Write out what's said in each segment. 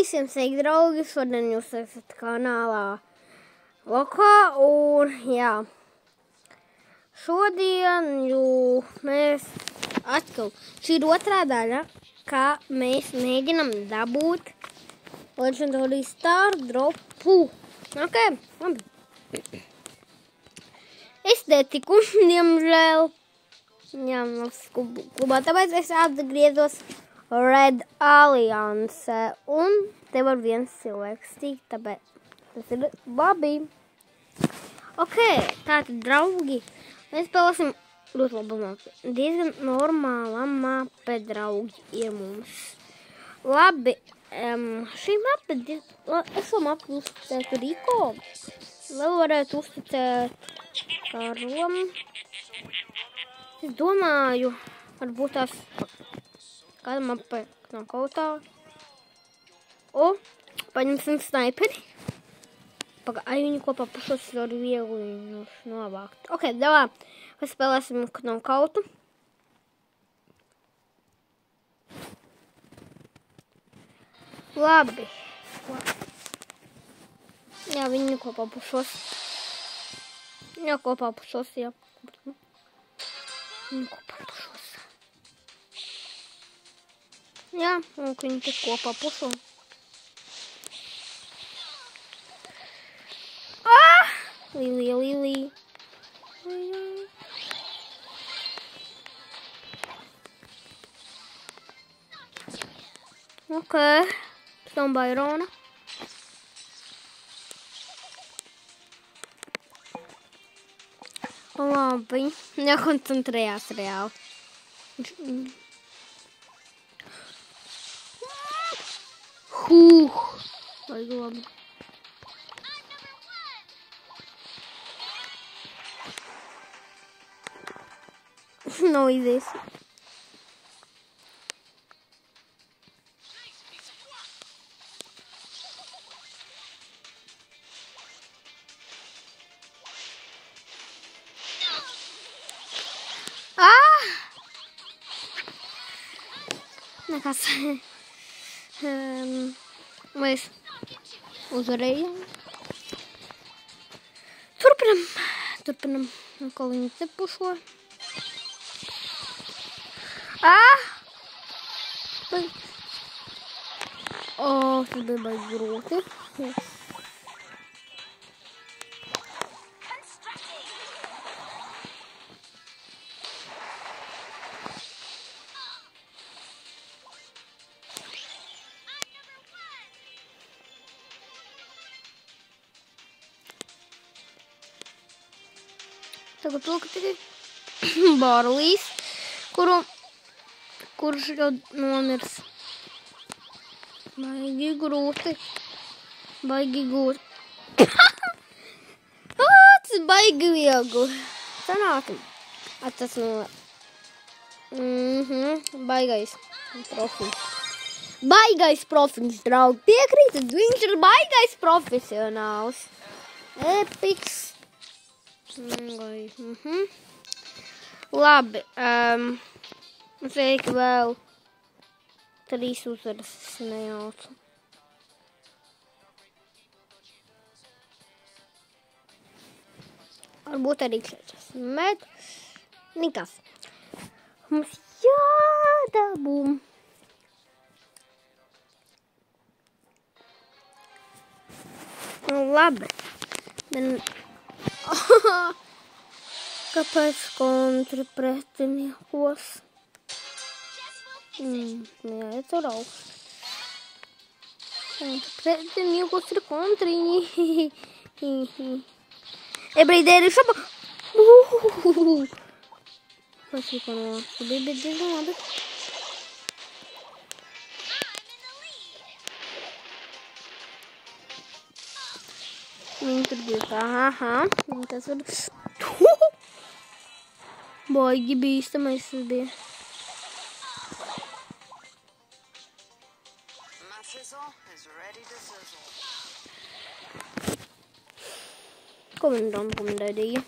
visiem sveiki, draugi! Šodien jūs esat kanālā Lokā, un jā, šodien mēs atkal, šī ir otrā daļa, kā mēs mēģinam dabūt Legendary Star dropu. Ok, labi. Es netiku, diemžēl, jā, klubā, tāpēc es atgriezos Red Alliance, un te var viens cilvēks tikt, tāpēc tas ir labi. Ok, tātad, draugi, mēs spēlēsim ļoti labu mapu. Diezgan normāla mape, draugi, ir mums. Labi, šī mape, es šo mapu uzticētu Riko, vēl varētu uzticēt Karom. Es domāju, varbūt tās kāda mape nav kautā. O, paņemsim snaiperi. Ai, viņi kopā pušos var viegli viņus novākt. Ok, davā, paspēlēsim knokautu. Labi. Jā, viņi kopā pušos. Jā, kopā pušos, jā. Viņi kopā pušos. Jā, un viņi tik kopā pušo. Lili. Ok, tam Bairona. Labi, nekoncentrējās reāli. Vajag labi. Nav izies. Nekas. Mēs uzvarējām. Turpinam, ko viņi te pušo. Tas bija baigi grūti. Tagad to, ka tikai Barlīs, kurš jau nomirs. Baigi grūti. Tas baigi viegli. Sanākam. Tas no... Baigais profils. Baigais profils, draugi. Piekrītat, viņš ir baigais profesionāls. Epiks. Labi. Sveiki vēl. 3 uzvaras es nejaucu. Varbūt arī 4. Bet nekas. Mums jādabū. Labi. Kāpēc kontra pretiniekos? Jāiet ar augstu. Pretiniekos ir kontriņi. Ebreidēri šaba. Tas ir no augstu. Bija diezgan labi. Viņi tur bija Viņi tas var... Baigi bīstamais tas bija. Komandēja.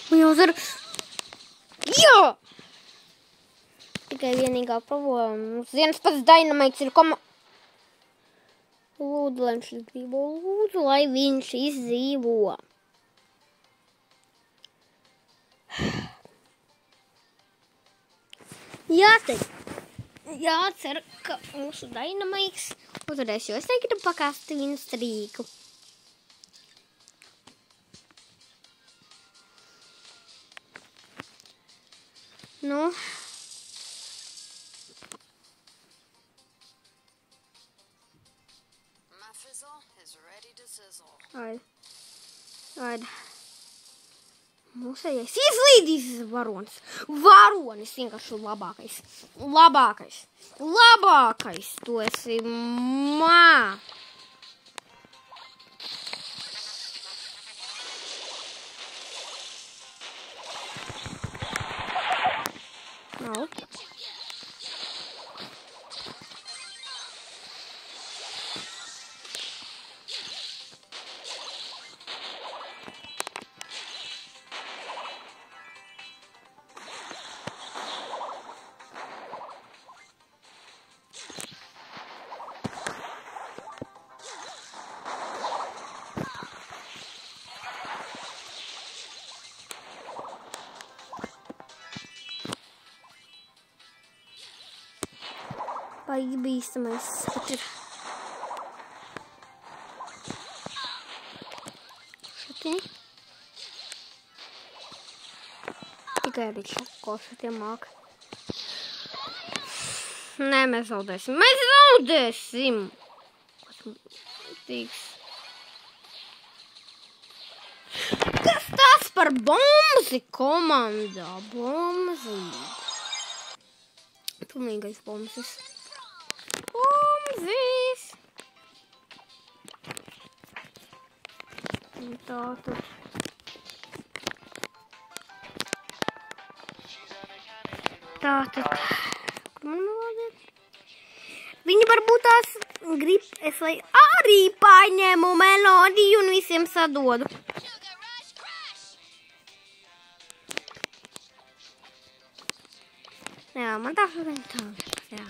Man jāuzvar. Jā! Tikai vienīgā problēma. Mums viens pats Dynamīts ir Lūdzu, lai viņš izdzīvo. Lūdzu, lai viņš izdzīvo. Jācer, ka mūsu Dynamīts uzvarēs, jo es negribu pakāst viņu strīku. Nu. Aid. Mūsējais izlīdīs varonis. Varonis vienkārši labākais. Labākais. Tu esi Nav. Baigi bīstamais pat ir. Šatiņi. Tikai arī šako šatiem māk. Nē, mēs zaudēsim. Tīks. Kas tas par bomzi komandā? Bomzi. Pilnīgais bomzis. Bomzis! Tātad. Kur man vajag? Viņi varbūt tās grib, es lai arī paņemu melodiju un visiem sadodu. Jā, man tā šodien tā. Jā.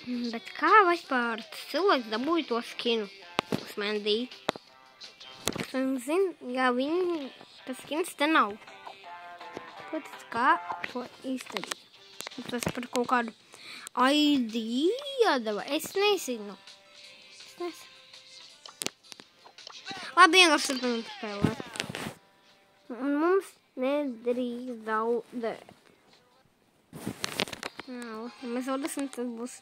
Bet kā vispār cilvēks dabūja to skinu uz Mandy? Es zinu, jā, tas skins te nav. Tāpēc kā to izdarīt? Tas par kaut kādu ID jādava. Es nezinu. Labi, vienkārši turpinām spēlēt. Un mums nedrīkst zaudēt. Jā, mēs zaudēsim, tas būs.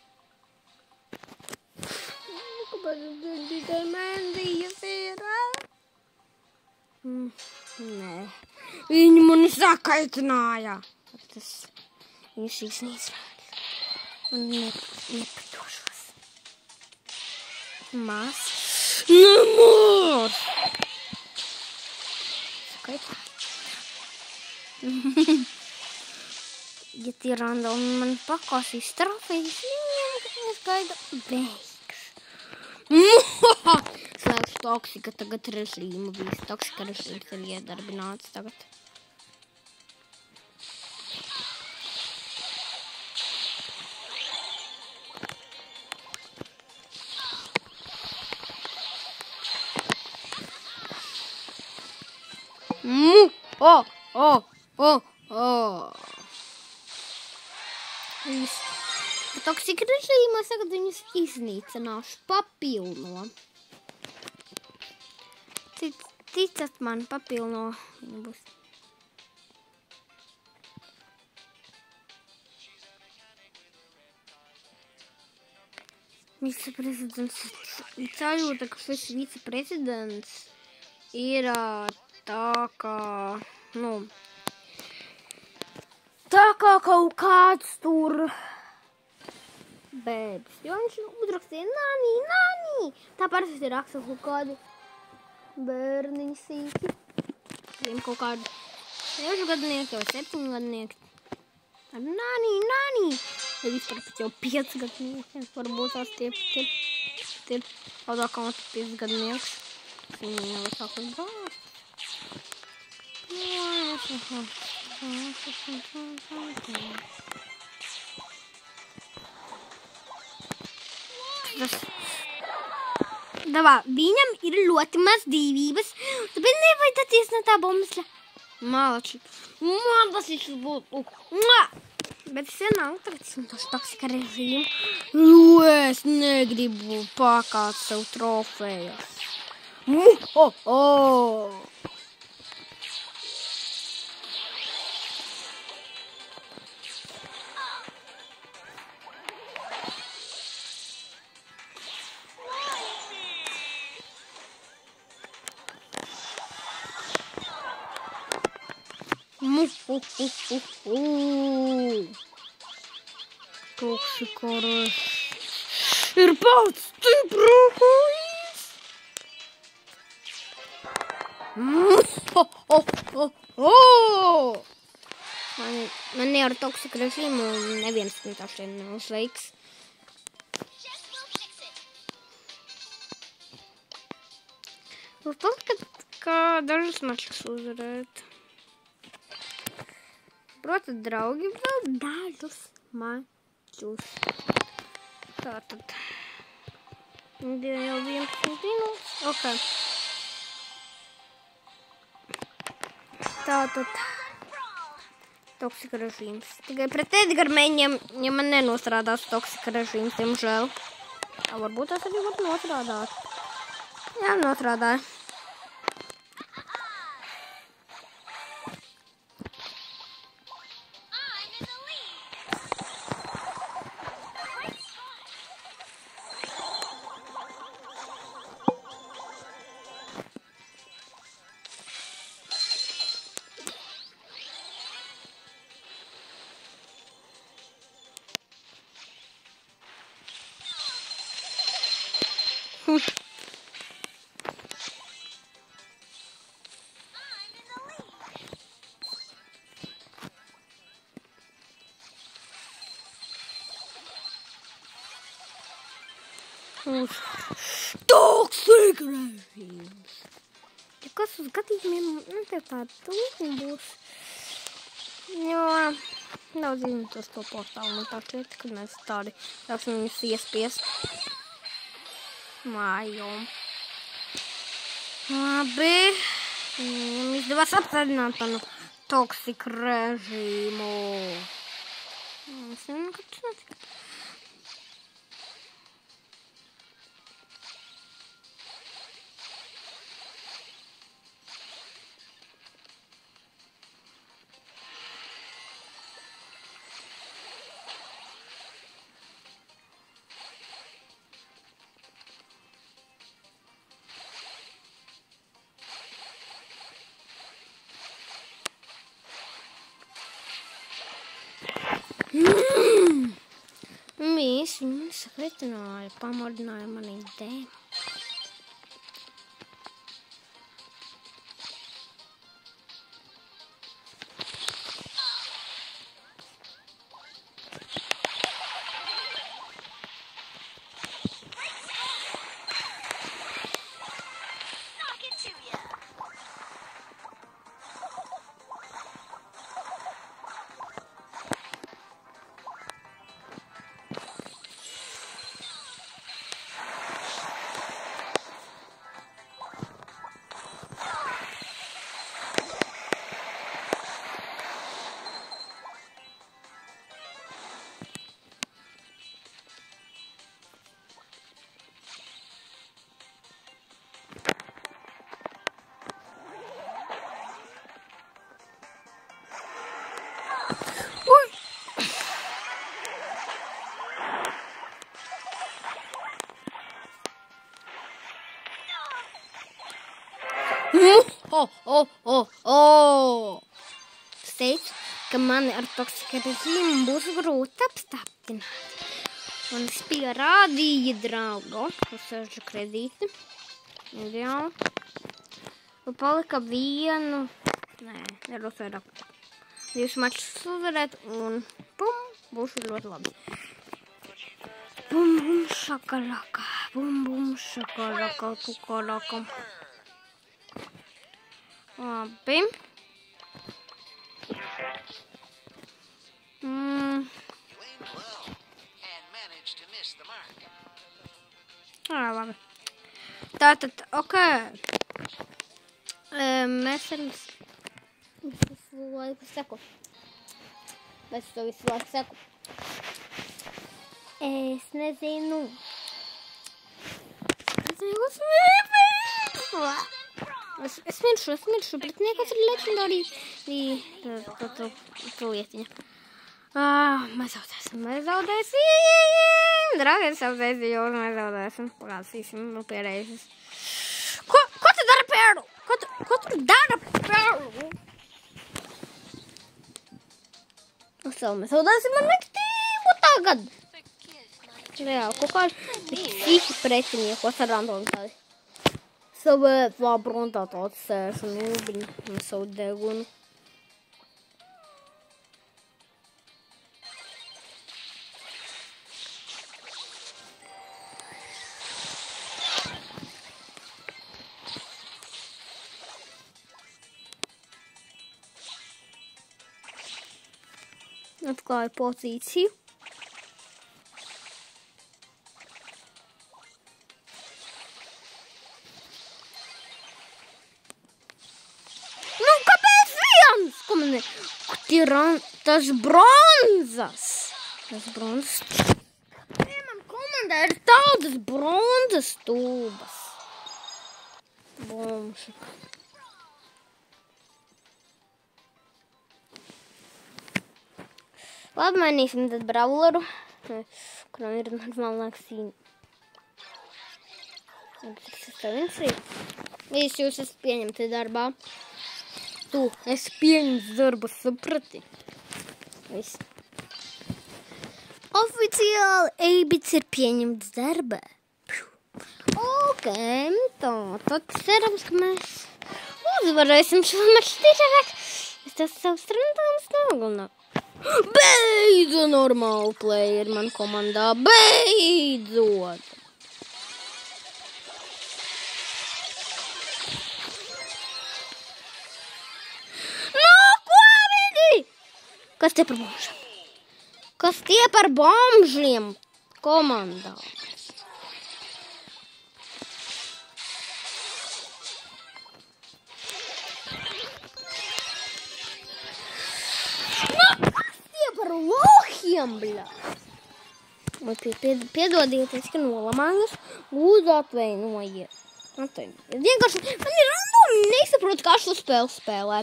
Kāpēc tikai Mandijas ir? Nē. Viņi mani sakaitināja. Tas viņš iznīcināja. Un nepadošos. Mās. Nemās! Sakaitināja. Ja tie randomi man pakosīs trofejas, viņiem gaida beigas. Slēgšu toksika tagad režīmu. Viss toksika režīms ir iedarbināts tagad. Toksika režīmā tagad viņus iznīcināšu, papilno. Ticat man, papilno viņa būs. Viceprezidents sajūta, ka šis viceprezidents ir tā kā, tā kā kaut kāds tur bēbis. Jo viņš uzrakstīja nani. Tā parasti raksta kaut kādi bērniņi sīki. Viņam kaut kādi 6 gadnieki vai 7 gadnieki. Ar nani. Vai vispār pat jau 5 gadnieki. Varbūt tās tie pat ir labākā un 5 gadnieks. Viņi nevar sākot brālis. Davā, viņam ir ļoti maz dzīvības, tāpēc nevajadzēties no tā bombasļa. Malači. Man tas viņš būtu. Bet es vienalga tagad izmantošu toksika režīmu. Jo es negribu pakāt sev trofējas. Toksika režīms ir pats stiprākais. Man jau ar toksika režīmu neviens tā šeit neuzveiks. Palika kā dažus mačus uzvarēt. Proti, draugi, vēl dažus mačus. Tātad. Jau 11 minūtes. Ok. Tātad. Toksika režīms. Tikai pret Edgarmeņiem, ja man nenostrādās toksika režīms, diemžēl. Varbūt tas arī var nostrādāt. Jā, nostrādāja. Toksika režīms. Ja kas uz gadījumiem, tev tāda tūkni būs. Jo daudz izmantos to portālu, man tā šķiet, kad mēs tādi ļausim viņus iespiest. Mājom. Labi. Izdevās apstādināt manu toksika režīmu. Es nezinu, kad tas notika. Viņi sakritināja, pamodināja mani ideju. Es teicu, ka mani ar toksika režīmu būs grūti apstādināt. Man es pierādīju draugu uz 6 kredīti. Jā. Un palika vienu Nē, nedos vairāk. 2 mačus uzvarēt un pum, būšu ļoti labi. Bum, bum, šakalaka. Bum, bum, šakalaka, kukalaka. Labi. Labi. Tātad, mēs arī visu laiku seku. Es to visu laiku seku. Es nezinu. Es miršu, bet niekas ir legendārī. Tu lietiņa. Mēs zaudēsim. Draugi, mēs zaudēsim. Pagāsīsim pie reizes. Ko tu dari, Pēru? Ko tu dari, Pēru? Mēs zaudēsim ar nektību tagad. Jā, kaut kādi visi pretiniekos ar random tādi. Savu labrondā tāds sēž un ūbiņu un savu degunu. Atklāju pozīciju. Tas bronzas. Man komandā ir tādas bronzas tūbas. Bomši. Labi, mainīsim tad brawleru, kuram ir normālāk cīņa. Visi jūs esat pieņemti darbā. Tu esi pieņemts darbu, saprati. Viss. Oficiāli Eibits ir pieņemts darbā. Ok, tā. Tad cerams, ka mēs uzvarēsim šo maču tiešāk. Es tas savs strandāms nogalnā. Beidzu normālu playeru man komandā. Beidzot. Kas tie par bomžiem? Kas tie par bomžiem komandā? Kas tie par lohiem, bļā? Piedodieties, ka nolamājos. Lūdzu atvainojiet. Vienkārši, man ir random, nesaprotu, kā šo spēli spēlē.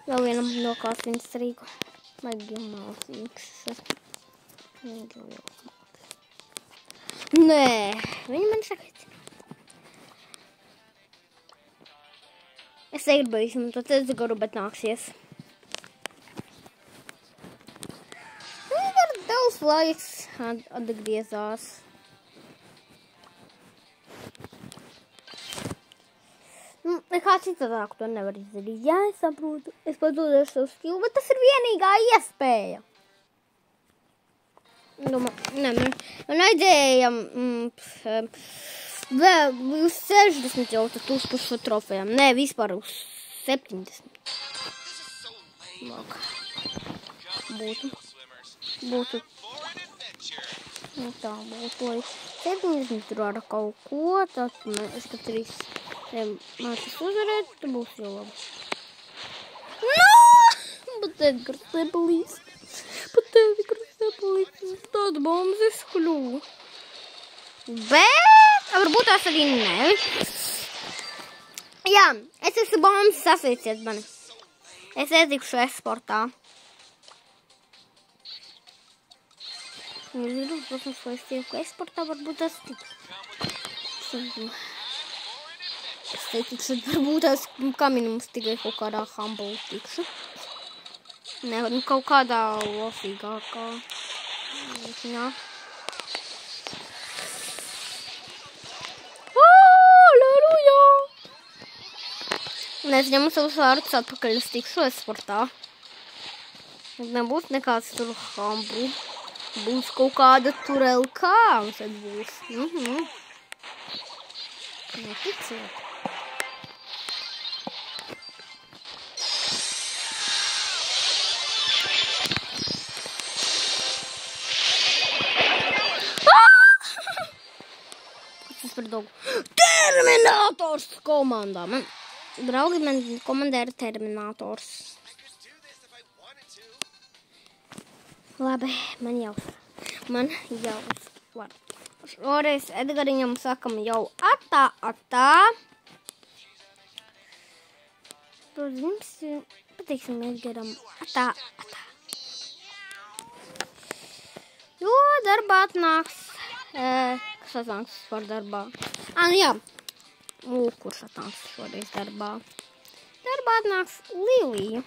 Vēl vienam nokāstīns rīku. Maigi mācīgs. Nē, viņi man saka. Es negribēju, to teicu garu, bet nāksies. Viņi ar daudz laiks atgriezās. Nekā citādāk to nevar izdarīt. Jā, es saprotu. Es padodu savu skilu, bet tas ir vienīgā iespēja. Man vajadzēja uz 60 jau tad uzpušu trofejām. Nē, vispār uz 70. Lāk. Būtu. Tā būtu, lai 70 tur ar kaut ko, tad es pat 3 mācīs uzvarēt, tad būs jau labi. Bet Edgars nepalīdz. Tāda bombas es kļuvu. Bet, varbūt tās arī ne. Jā, es esmu bombas, sasveiciet mani. Es ietikšu esportā. Nezinu, protams, ko es tieku esportā, varbūt tas tik. Es teikšu, varbūt tās kā minimums tikai kaut kādā humble tikšu. Ne, kaut kādā lofīgākā. Jā. Halleluja! Un es ņemu savus vārdus atpakaļ, es tikšos sportā. Nebūs nekāds tur hambu. Būs kaut kāda tur LK, un tad būs. Neticiet. Kas tas par dogu? Terminators komandā. Draugi, man komandē ir Terminators. Labi, man jau var. Šoreiz Edgariņam sakam jau atā. Protams, pateiksim Edgaram atā. Jo darbā atnāks, kas atnāks par darbā? Jā, kurš atnāks šoreiz darbā? Darbā atnāks Lilija.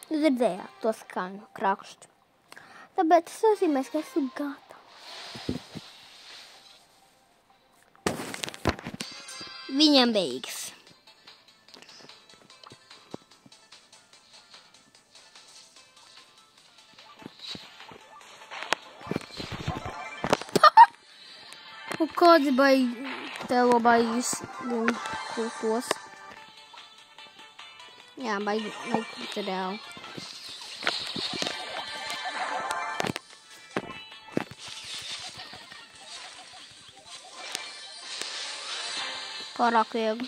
Jūs dzirdējāt to skaņu krakšķu. Tāpēc tas nozīmēs, ka esmu gatava. Viņam beigas. Un kādi tēlo baigas krūtos? Jā, baigi krūt reāli. Pārāk viegli.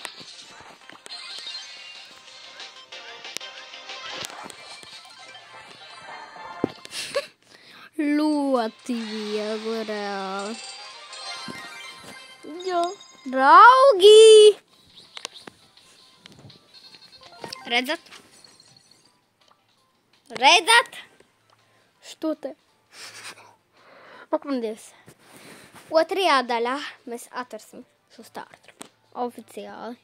Ļoti viegli, reāli. Jā. Draugi! Redzat? Što te? Ak, man Dievs. Otrajā daļā mēs atversim šo startu. Oficiāli.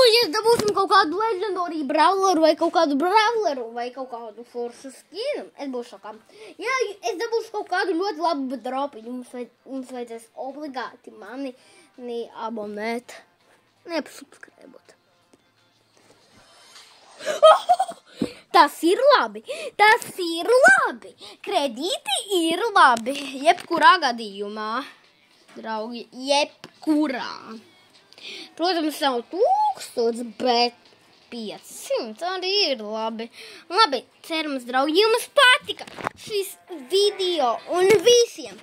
Ja dabūsim kaut kādu legendāriju brawleru vai kaut kādu foršu skinu, es būšu šokā. Ja es dabūšu kaut kādu ļoti labu dropiņu, mums vajadzēs obligāti mani abonēt. Nepasubscribot. Tas ir labi. Kredīti ir labi. Jebkurā gadījumā. Draugi, jebkurā. Protams, nav 1000, bet 500 arī ir labi. Labi, cerams, draugi, jums patika šis video un visiem